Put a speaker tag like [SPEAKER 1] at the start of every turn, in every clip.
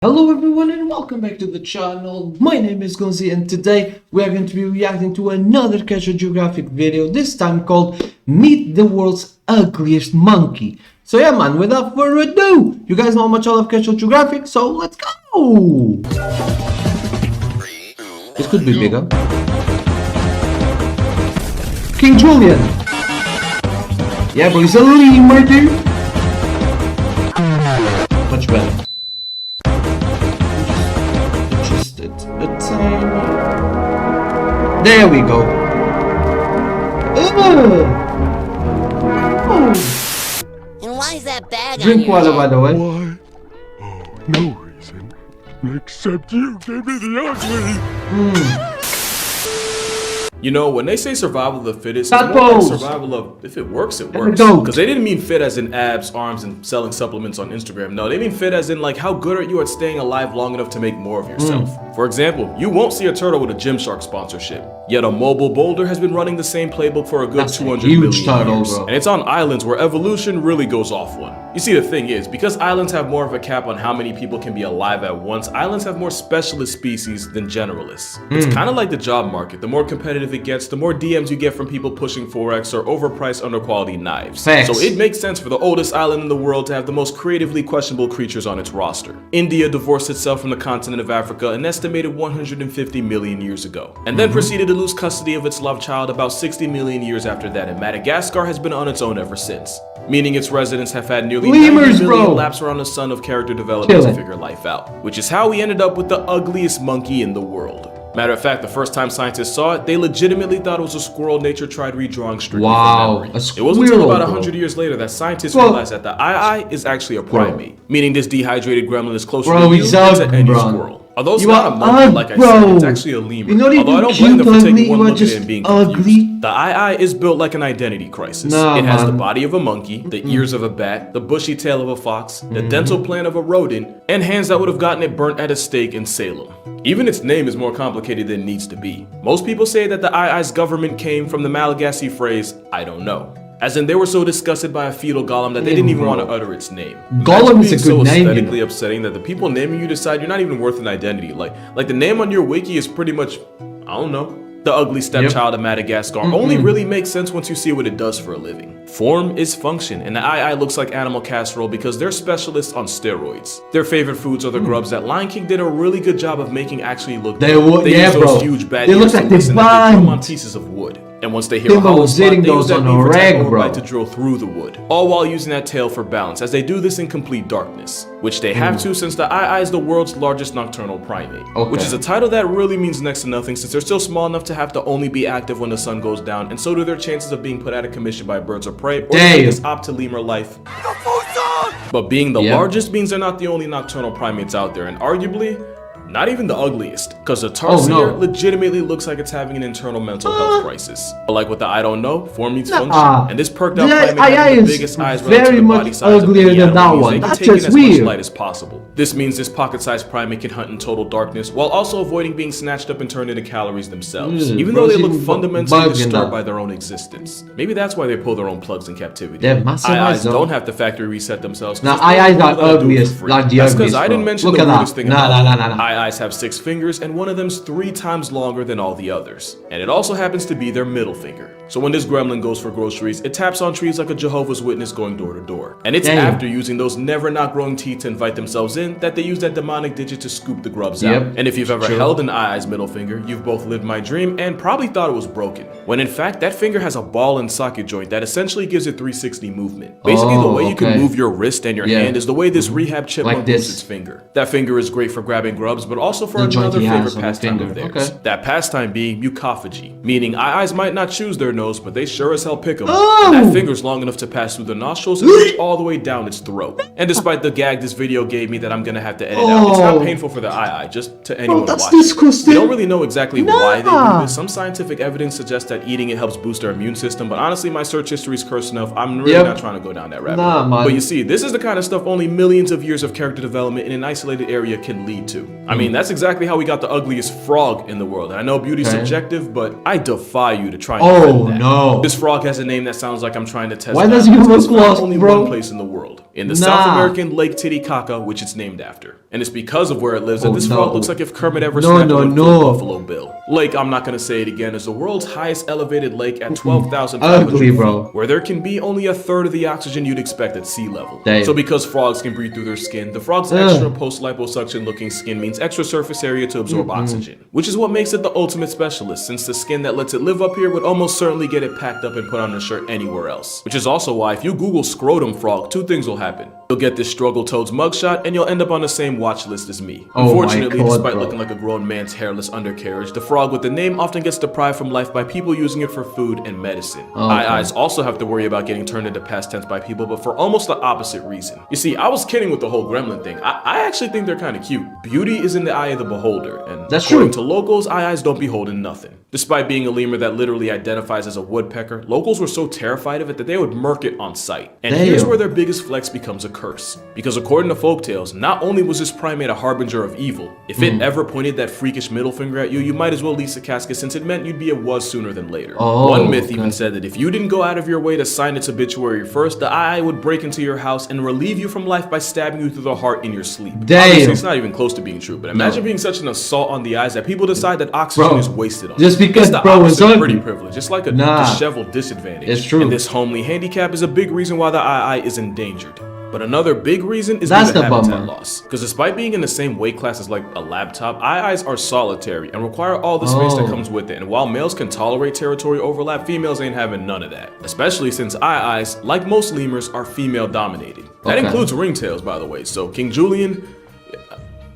[SPEAKER 1] Hello everyone and welcome back to the channel. My name is Gonzii and today we are going to be reacting to another Casual Geographic video, this time called Meet the World's Ugliest Monkey. So yeah man, without further ado, you guys know how much I love Casual Geographic, so let's go! This could be bigger. King Julian! Yeah bro, he's a lemur dude! Much better. There we go.
[SPEAKER 2] And why is that bag
[SPEAKER 1] Drink
[SPEAKER 2] on
[SPEAKER 1] water,
[SPEAKER 2] your
[SPEAKER 1] by
[SPEAKER 2] head?
[SPEAKER 1] the way.
[SPEAKER 3] Why? Oh, no reason. Except you gave me the ugly.
[SPEAKER 4] You know, when they say survival of the fittest,
[SPEAKER 1] That
[SPEAKER 4] it's more like
[SPEAKER 1] pose.
[SPEAKER 4] survival of if it works, it
[SPEAKER 1] the
[SPEAKER 4] works.
[SPEAKER 1] goat.
[SPEAKER 4] Because they didn't mean fit as in abs, arms, and selling supplements on Instagram. No, they mean fit as in like how good are you at staying alive long enough to make more of yourself. For example, you won't see a turtle with a Gymshark sponsorship. Yet a mobile boulder has been running the same playbook for a good
[SPEAKER 1] That's a
[SPEAKER 4] 200
[SPEAKER 1] huge
[SPEAKER 4] million
[SPEAKER 1] turtle,
[SPEAKER 4] years.
[SPEAKER 1] bro.
[SPEAKER 4] And it's on islands where evolution really goes off one. You see, the thing is, because islands have more of a cap on how many people can be alive at once, islands have more specialist species than generalists. It's kind of like the job market. The more competitive it gets, the more DMs you get from people pushing Forex or overpriced underquality knives.
[SPEAKER 1] Facts.
[SPEAKER 4] So it makes sense for the oldest island in the world to have the most creatively questionable creatures on its roster. India divorced itself from the continent of Africa an estimated 150 million years ago, and then proceeded to lose custody of its loved child about 60 million years after that, and Madagascar has been on its own ever since. Meaning its residents have had nearly 90
[SPEAKER 1] Lemurs,
[SPEAKER 4] million
[SPEAKER 1] bro.
[SPEAKER 4] laps around the sun of character development to figure life out. Which is how we ended up with the ugliest monkey in the world. Matter of fact, the first time scientists saw it, they legitimately thought it was a squirrel nature tried redrawing strictly
[SPEAKER 1] Wow,
[SPEAKER 4] from memory.
[SPEAKER 1] a
[SPEAKER 4] It wasn't until
[SPEAKER 1] squirrel,
[SPEAKER 4] about
[SPEAKER 1] bro.
[SPEAKER 4] 100 years later that scientists
[SPEAKER 1] Well,
[SPEAKER 4] realized that the ii is actually a primate. Meaning this dehydrated gremlin is closer
[SPEAKER 1] Bro,
[SPEAKER 4] to you
[SPEAKER 1] he's
[SPEAKER 4] than to
[SPEAKER 1] ugly,
[SPEAKER 4] any
[SPEAKER 1] bro.
[SPEAKER 4] squirrel. Although it's
[SPEAKER 1] You
[SPEAKER 4] not
[SPEAKER 1] are
[SPEAKER 4] a monkey, like I said,
[SPEAKER 1] bro.
[SPEAKER 4] it's actually a lemur.
[SPEAKER 1] You're not
[SPEAKER 4] Although I
[SPEAKER 1] even
[SPEAKER 4] don't blame them for
[SPEAKER 1] cute,
[SPEAKER 4] taking
[SPEAKER 1] ugly,
[SPEAKER 4] one
[SPEAKER 1] you are
[SPEAKER 4] look at it
[SPEAKER 1] just
[SPEAKER 4] and being
[SPEAKER 1] ugly.
[SPEAKER 4] confused. The ii is built like an identity crisis.
[SPEAKER 1] Nah,
[SPEAKER 4] It has the
[SPEAKER 1] man.
[SPEAKER 4] body of a monkey, the ears of a bat, the bushy tail of a fox, the dental plan of a rodent, and hands that would have gotten it burnt at a stake in Salem. Even its name is more complicated than it needs to be. Most people say that the ii's government came from the Malagasy phrase, I don't know. As in, they were so disgusted by a fetal golem that they didn't even want to utter its name.
[SPEAKER 1] Golem
[SPEAKER 4] Imagine
[SPEAKER 1] is a
[SPEAKER 4] being so
[SPEAKER 1] good name, you know.
[SPEAKER 4] aesthetically upsetting that the people naming you decide you're not even worth an identity. Like the name on your wiki is pretty much, I don't know, the ugly stepchild of Madagascar. Only really makes sense once you see what it does for a living. Form is function, and the ii looks like animal casserole because they're specialists on steroids. Their favorite foods are the grubs that Lion King did a really good job of making actually look
[SPEAKER 1] They
[SPEAKER 4] good.
[SPEAKER 1] would-
[SPEAKER 4] They
[SPEAKER 1] yeah,
[SPEAKER 4] use those
[SPEAKER 1] bro.
[SPEAKER 4] huge bad
[SPEAKER 1] They look
[SPEAKER 4] ears
[SPEAKER 1] like
[SPEAKER 4] to
[SPEAKER 1] they
[SPEAKER 4] listen, and they drill them on
[SPEAKER 1] bond.
[SPEAKER 4] pieces of wood. And once they hear a
[SPEAKER 1] Timbo
[SPEAKER 4] hollow
[SPEAKER 1] was
[SPEAKER 4] spot,
[SPEAKER 1] hitting
[SPEAKER 4] they use
[SPEAKER 1] those
[SPEAKER 4] that
[SPEAKER 1] on
[SPEAKER 4] beam
[SPEAKER 1] a
[SPEAKER 4] for
[SPEAKER 1] rag,
[SPEAKER 4] tackle or
[SPEAKER 1] bro.
[SPEAKER 4] bite to drill through the wood, all while using that tail for balance, as they do this in complete darkness, which they have to since the ii is the world's largest nocturnal primate, which is a title that really means next to nothing since they're still small enough to have to only be active when the sun goes down, and so do their chances of being put out of commission by birds of prey or this optilemur life. But being the largest means they're not the only nocturnal primates out there, and arguably, not even the ugliest, because the tarsier legitimately looks like it's having an internal mental health crisis. But like with the I don't know, form meets function, and this perked out primate having the biggest eyes relative to the body size of any animal means they can take in as much light as possible. This means this pocket-sized primate can hunt in total darkness while also avoiding being snatched up and turned into calories themselves, even though they look fundamentally disturbed by their own existence. Maybe that's why they pull their own plugs in captivity.
[SPEAKER 1] They have massive eyes,
[SPEAKER 4] don't have to factory reset themselves.
[SPEAKER 1] Now, ii's are ugliest, like the
[SPEAKER 4] That's
[SPEAKER 1] ugliest,
[SPEAKER 4] because I didn't
[SPEAKER 1] bro.
[SPEAKER 4] mention
[SPEAKER 1] Look
[SPEAKER 4] the
[SPEAKER 1] at that.
[SPEAKER 4] weirdest thing
[SPEAKER 1] Nah,
[SPEAKER 4] about
[SPEAKER 1] nah,
[SPEAKER 4] them.
[SPEAKER 1] nah, nah.
[SPEAKER 4] Ii's have 6 fingers, and one of them's 3 times longer than all the others. And it also happens to be their middle finger. So when this gremlin goes for groceries, it taps on trees like a Jehovah's Witness going door to door. And it's after using those never not growing teeth to invite themselves in that they use that demonic digit to scoop the grubs out. And if you've ever held an ii's middle finger, you've both lived my dream and probably thought it was broken. When in fact, that finger has a ball and socket joint that essentially gives it 360 movement. Basically, the way you can move your wrist and your hand is the way this rehab chipmunk moves its finger. That finger is great for grabbing grubs, but also for another favorite pastime of theirs. That pastime being mucophagy, meaning ii's might not choose their nose, but they sure as hell pick them. And that finger's long enough to pass through the nostrils and reach all the way down its throat. And despite the gag this video gave me that I'm gonna have to edit out, it's not painful for the ii, just to anyone watching.
[SPEAKER 1] Disgusting.
[SPEAKER 4] We don't really know exactly why they do this. Some scientific evidence suggests that eating it helps boost our immune system, but honestly my search history is cursed enough, I'm really not trying to go down that rabbit hole. But you see, this is the kind of stuff only millions of years of character development in an isolated area can lead to. I mean, that's exactly how we got the ugliest frog in the world. And I know beauty's
[SPEAKER 1] Okay.
[SPEAKER 4] subjective, but I defy you to try and
[SPEAKER 1] Oh,
[SPEAKER 4] defend that.
[SPEAKER 1] no.
[SPEAKER 4] This frog has a name that sounds like I'm trying to test
[SPEAKER 1] Why
[SPEAKER 4] it
[SPEAKER 1] does
[SPEAKER 4] out.
[SPEAKER 1] he look
[SPEAKER 4] It's found
[SPEAKER 1] lost,
[SPEAKER 4] only
[SPEAKER 1] bro?
[SPEAKER 4] one place in the world, in the
[SPEAKER 1] Nah.
[SPEAKER 4] South American Lake Titicaca, which it's named after. And it's because of where it lives that this frog looks like if Kermit ever snapped a look for a Buffalo Bill. Lake, I'm not gonna say it again, is the world's highest elevated lake at 12,500
[SPEAKER 1] Ugly,
[SPEAKER 4] feet,
[SPEAKER 1] bro.
[SPEAKER 4] where there can be only a third of the oxygen you'd expect at sea level.
[SPEAKER 1] Damn.
[SPEAKER 4] So because frogs can breathe through their skin, the frog's extra post-liposuction looking skin means extra surface area to absorb oxygen, which is what makes it the ultimate specialist, since the skin that lets it live up here would almost certainly get it packed up and put on a shirt anywhere else. Which is also why if you Google scrotum frog, two things will happen. You'll get this struggle toad's mugshot, and you'll end up on the same watch list as me.
[SPEAKER 1] Oh my
[SPEAKER 4] Unfortunately,
[SPEAKER 1] God,
[SPEAKER 4] despite
[SPEAKER 1] bro.
[SPEAKER 4] looking like a grown man's hairless undercarriage, the frog with the name often gets deprived from life by people using it for food and medicine. Eyes also have to worry about getting turned into past tense by people, but for almost the opposite reason. You see, I was kidding with the whole gremlin thing. I actually think they're kind of cute. Beauty is in the eye of the beholder, and
[SPEAKER 1] That's
[SPEAKER 4] according
[SPEAKER 1] true.
[SPEAKER 4] to locals, eyes don't behold in nothing. Despite being a lemur that literally identifies as a woodpecker, locals were so terrified of it that they would murk it on sight. And here's
[SPEAKER 1] Damn.
[SPEAKER 4] where their biggest flex becomes a curse. Because according to folktales, not only was this primate a harbinger of evil, if it ever pointed that freakish middle finger at you, you might as well lease a casket since it meant you'd be a was sooner than later. One myth even said that if you didn't go out of your way to sign its obituary first, the eye would break into your house and relieve you from life by stabbing you through the heart in your sleep.
[SPEAKER 1] Damn.
[SPEAKER 4] Obviously, it's not even close to being true, but imagine being such an assault on the eyes that people decide that oxygen
[SPEAKER 1] Bro,
[SPEAKER 4] is wasted on
[SPEAKER 1] just
[SPEAKER 4] you.
[SPEAKER 1] because,
[SPEAKER 4] It's the
[SPEAKER 1] bro, it's
[SPEAKER 4] opposite of pretty
[SPEAKER 1] ugly.
[SPEAKER 4] privilege. It's like a
[SPEAKER 1] Nah.
[SPEAKER 4] disheveled disadvantage.
[SPEAKER 1] It's true.
[SPEAKER 4] And this homely handicap is a big reason why the eye is endangered. But another big reason is
[SPEAKER 1] That's
[SPEAKER 4] due to
[SPEAKER 1] the
[SPEAKER 4] habitat
[SPEAKER 1] bummer.
[SPEAKER 4] loss. Because despite being in the same weight class as like a laptop, eyes are solitary and require all the space that comes with it. And while males can tolerate territory overlap, females ain't having none of that. Especially since eyes, like most lemurs, are female dominated. That
[SPEAKER 1] Okay.
[SPEAKER 4] includes ringtails, by the way. So King Julian,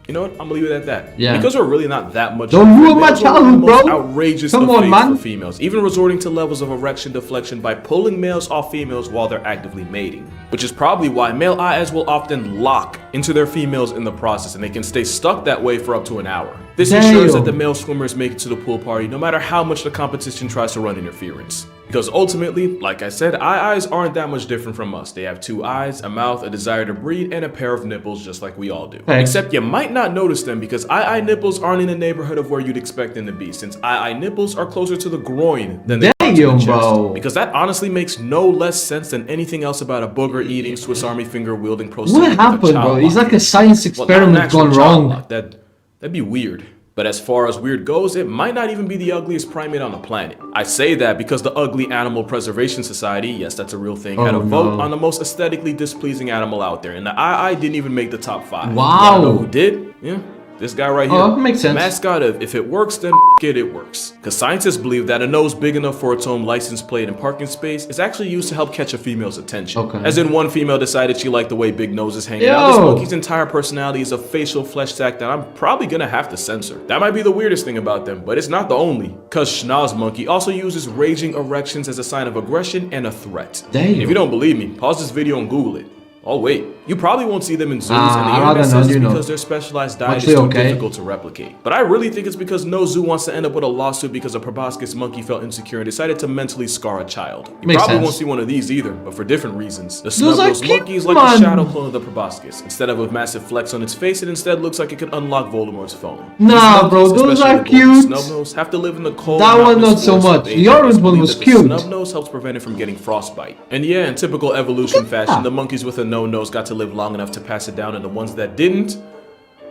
[SPEAKER 4] you know what? I'm gonna leave it at that.
[SPEAKER 1] Yeah.
[SPEAKER 4] Because we're really not that much.
[SPEAKER 1] Don't ruin my
[SPEAKER 4] males are
[SPEAKER 1] childhood,
[SPEAKER 4] the most
[SPEAKER 1] bro.
[SPEAKER 4] outrageous
[SPEAKER 1] Come
[SPEAKER 4] of
[SPEAKER 1] on,
[SPEAKER 4] fates
[SPEAKER 1] man.
[SPEAKER 4] for females, even resorting to levels of erection deflection by pulling males off females while they're actively mating. Which is probably why male eyes will often lock into their females in the process, and they can stay stuck that way for up to an hour. This ensures that the male swimmers make it to the pool party no matter how much the competition tries to run interference. Because ultimately, like I said, eyes aren't that much different from us. They have two eyes, a mouth, a desire to breed, and a pair of nipples just like we all do.
[SPEAKER 1] Thanks.
[SPEAKER 4] Except you might not notice them because eye nipples aren't in the neighborhood of where you'd expect them to be, since eye nipples are closer to the groin than they are to the
[SPEAKER 1] Damn,
[SPEAKER 4] chest.
[SPEAKER 1] bro.
[SPEAKER 4] Because that honestly makes no less sense than anything else about a booger-eating, Swiss Army finger-wielding proceeding
[SPEAKER 1] What
[SPEAKER 4] with a
[SPEAKER 1] happened,
[SPEAKER 4] child
[SPEAKER 1] bro? It's
[SPEAKER 4] lock.
[SPEAKER 1] like a science
[SPEAKER 4] Well, not an
[SPEAKER 1] experiment
[SPEAKER 4] actual
[SPEAKER 1] gone
[SPEAKER 4] child
[SPEAKER 1] wrong.
[SPEAKER 4] lock. That'd be weird. But as far as weird goes, it might not even be the ugliest primate on the planet. I say that because the Ugly Animal Preservation Society, yes, that's a real thing, had a vote on the most aesthetically displeasing animal out there, and the didn't even make the top 5.
[SPEAKER 1] Wow.
[SPEAKER 4] You know who did? Yeah. This guy right here.
[SPEAKER 1] Oh, makes sense.
[SPEAKER 4] Mascot of if it works, then it works. Because scientists believe that a nose big enough for its own license plate and parking space is actually used to help catch a female's attention.
[SPEAKER 1] Okay.
[SPEAKER 4] As in, one female decided she liked the way big noses hang out. This
[SPEAKER 1] Yo.
[SPEAKER 4] monkey's entire personality is a facial flesh sack that I'm probably gonna have to censor. That might be the weirdest thing about them, but it's not the only. Cause Schnoz monkey also uses raging erections as a sign of aggression and a threat.
[SPEAKER 1] Damn.
[SPEAKER 4] If you don't believe me, pause this video and Google it. Oh wait, you probably won't see them in zoos, and the
[SPEAKER 1] I
[SPEAKER 4] internet
[SPEAKER 1] don't
[SPEAKER 4] says
[SPEAKER 1] know,
[SPEAKER 4] it's
[SPEAKER 1] you know.
[SPEAKER 4] because their specialized diet is
[SPEAKER 1] Actually,
[SPEAKER 4] too
[SPEAKER 1] okay.
[SPEAKER 4] difficult to replicate. But I really think it's because no zoo wants to end up with a lawsuit because a proboscis monkey felt insecure and decided to mentally scar a child. You
[SPEAKER 1] Makes
[SPEAKER 4] probably
[SPEAKER 1] sense.
[SPEAKER 4] won't see one of these either, but for different reasons. The
[SPEAKER 1] Those are
[SPEAKER 4] snub-nosed
[SPEAKER 1] cute,
[SPEAKER 4] monkey is like
[SPEAKER 1] man.
[SPEAKER 4] a shadow clone of the proboscis. Instead of a massive flex on its face, it instead looks like it could unlock Voldemort's phone.
[SPEAKER 1] Nah,
[SPEAKER 4] These
[SPEAKER 1] bro,
[SPEAKER 4] monkeys,
[SPEAKER 1] those
[SPEAKER 4] especially
[SPEAKER 1] are
[SPEAKER 4] the golden
[SPEAKER 1] cute.
[SPEAKER 4] Snub-nose, have to live in the cold.
[SPEAKER 1] That one
[SPEAKER 4] mountainous
[SPEAKER 1] not so
[SPEAKER 4] forests of
[SPEAKER 1] much. The
[SPEAKER 4] Asia.
[SPEAKER 1] orange
[SPEAKER 4] It's
[SPEAKER 1] one
[SPEAKER 4] believed
[SPEAKER 1] was
[SPEAKER 4] that
[SPEAKER 1] cute.
[SPEAKER 4] The snub-nose helps prevent it from getting frostbite. And yeah, in typical evolution fashion, the monkeys with a no-nose got to live long enough to pass it down, and the ones that didn't,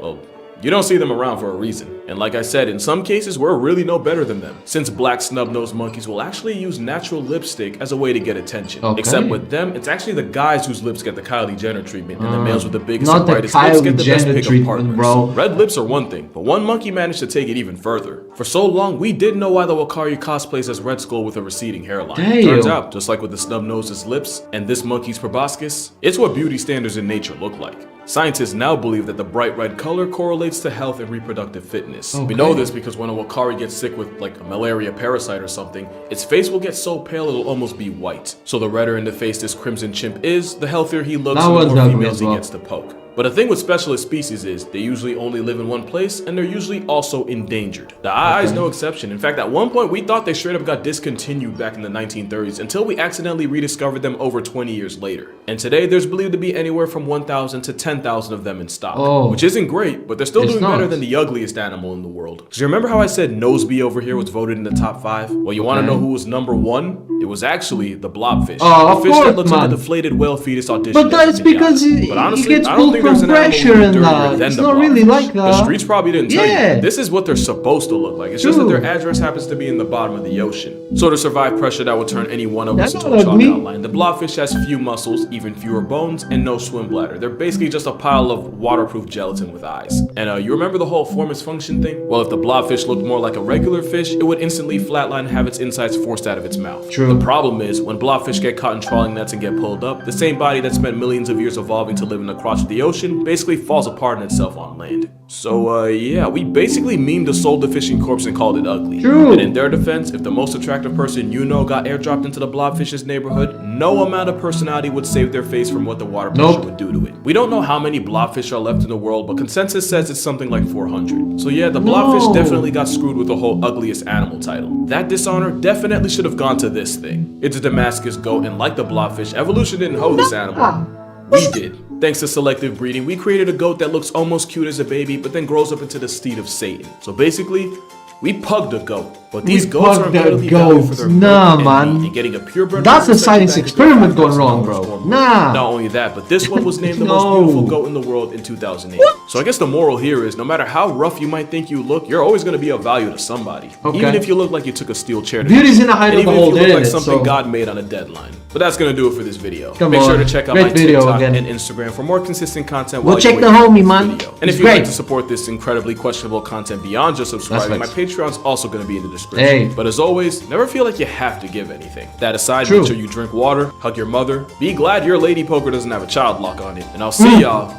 [SPEAKER 4] well, you don't see them around for a reason. And like I said, in some cases, we're really no better than them, since black snub-nosed monkeys will actually use natural lipstick as a way to get attention.
[SPEAKER 1] Okay.
[SPEAKER 4] Except with them, it's actually the guys whose lips get the Kylie Jenner treatment, and the males with the biggest
[SPEAKER 1] Not
[SPEAKER 4] and
[SPEAKER 1] the
[SPEAKER 4] brightest lips get
[SPEAKER 1] Kylie
[SPEAKER 4] the best
[SPEAKER 1] Jenner
[SPEAKER 4] pick-up
[SPEAKER 1] treatment,
[SPEAKER 4] partners.
[SPEAKER 1] bro.
[SPEAKER 4] Red lips are one thing, but one monkey managed to take it even further. For so long, we didn't know why the Wakari cosplays as Red Skull with a receding hairline.
[SPEAKER 1] Damn.
[SPEAKER 4] Turns out, just like with the snub-nose's lips and this monkey's proboscis, it's what beauty standards in nature look like. Scientists now believe that the bright red color correlates to health and reproductive fitness. We know this because when a Wakari gets sick with like a malaria parasite or something, its face will get so pale it'll almost be white. So the redder in the face this crimson chimp is, the healthier he looks
[SPEAKER 1] That
[SPEAKER 4] and the
[SPEAKER 1] one's
[SPEAKER 4] more
[SPEAKER 1] ugly
[SPEAKER 4] females
[SPEAKER 1] as
[SPEAKER 4] he
[SPEAKER 1] well.
[SPEAKER 4] gets to poke. But the thing with specialist species is they usually only live in one place and they're usually also endangered. The eye is no exception. In fact, at one point we thought they straight up got discontinued back in the 1930s until we accidentally rediscovered them over 20 years later. And today there's believed to be anywhere from 1,000 to 10,000 of them in stock, which isn't great, but they're still doing better than the ugliest animal in the world. So you remember how I said Noseby over here was voted in the top 5? Well, you want to know who was number 1? It was actually the blobfish.
[SPEAKER 1] Oh,
[SPEAKER 4] the fish that looks like a deflated whale fetus audition.
[SPEAKER 1] But that's because he gets pulled from pressure and that. It's not really like that.
[SPEAKER 4] The streets probably didn't tell you. This is what they're supposed to look like. It's just that their address happens to be in the bottom of the ocean. So to survive pressure that would turn any one of us into a chalk outline, the blobfish has few muscles, even fewer bones, and no swim bladder. They're basically just a pile of waterproof gelatin with eyes. And you remember the whole form is function thing? Well, if the blobfish looked more like a regular fish, it would instantly flatline and have its insides forced out of its mouth. The problem is, when blobfish get caught in trawling nets and get pulled up, the same body that spent millions of years evolving to live in the crotch of the ocean basically falls apart in itself on land. So yeah, we basically memed the soul fishing corpse and called it ugly. And in their defense, if the most attractive person you know got airdropped into the blobfish's neighborhood, no amount of personality would save their face from what the water pressure would do to it. We don't know how many blobfish are left in the world, but consensus says it's something like 400. So yeah, the blobfish definitely got screwed with the whole ugliest animal title. That dishonor definitely should have gone to this thing. It's a Damascus goat, and like the blobfish, evolution didn't hoe this animal. We did. Thanks to selective breeding, we created a goat that looks almost cute as a baby, but then grows up into the steed of Satan. So basically, we pugged a goat, but these goats are incredibly valuable for their milk and meat, and getting a purebred.
[SPEAKER 1] That's a science experiment going wrong, bro.
[SPEAKER 4] Not only that, but this one was named the most beautiful goat in the world in 2008. So I guess the moral here is, no matter how rough you might think you look, you're always going to be of value to somebody. Even if you look like you took a steel chair to
[SPEAKER 1] beauty's in the height of the whole,
[SPEAKER 4] even if you look like something God made on a deadline. But that's going to do it for this video.
[SPEAKER 1] Make
[SPEAKER 4] sure to check out my TikTok and Instagram for more consistent content.
[SPEAKER 1] We'll check the homie, man.
[SPEAKER 4] And if you'd like to support this incredibly questionable content beyond just subscribing, my Patreon's also going to be in the description. But as always, never feel like you have to give anything. That aside, make sure you drink water, hug your mother, be glad your lady poker doesn't have a child lock on it, and I'll see y'all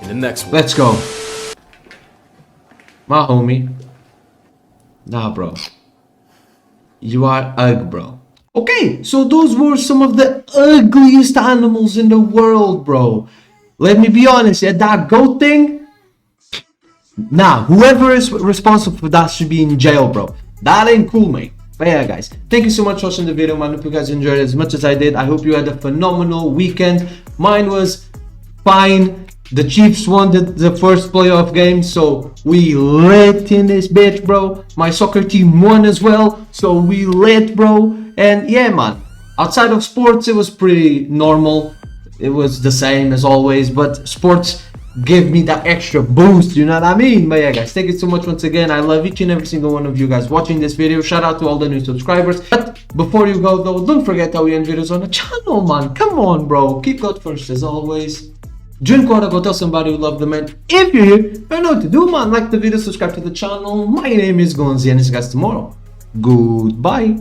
[SPEAKER 4] in the next one.
[SPEAKER 1] Let's go. My homie. Nah, bro. You are ugly, bro. Okay, so those were some of the ugliest animals in the world, bro. Let me be honest, yeah, that goat thing, nah, whoever is responsible for that should be in jail, bro. That ain't cool, mate. But yeah, guys, thank you so much for watching the video, man. I hope you guys enjoyed it as much as I did. I hope you had a phenomenal weekend. Mine was fine. The Chiefs won the first playoff game, so we lit in this bitch, bro. My soccer team won as well, so we lit, bro. And yeah, man, outside of sports, it was pretty normal. It was the same as always, but sports give me that extra boost, you know what I mean? But yeah, guys, thank you so much once again. I love each and every single one of you guys watching this video. Shout out to all the new subscribers. But before you go, though, don't forget that we end videos on the channel, man. Come on, bro. Keep God first as always. Drink water, go tell somebody who loves them, and if you're here, you know what to do, man. Like the video, subscribe to the channel. My name is Gonzii, and see you guys tomorrow. Goodbye.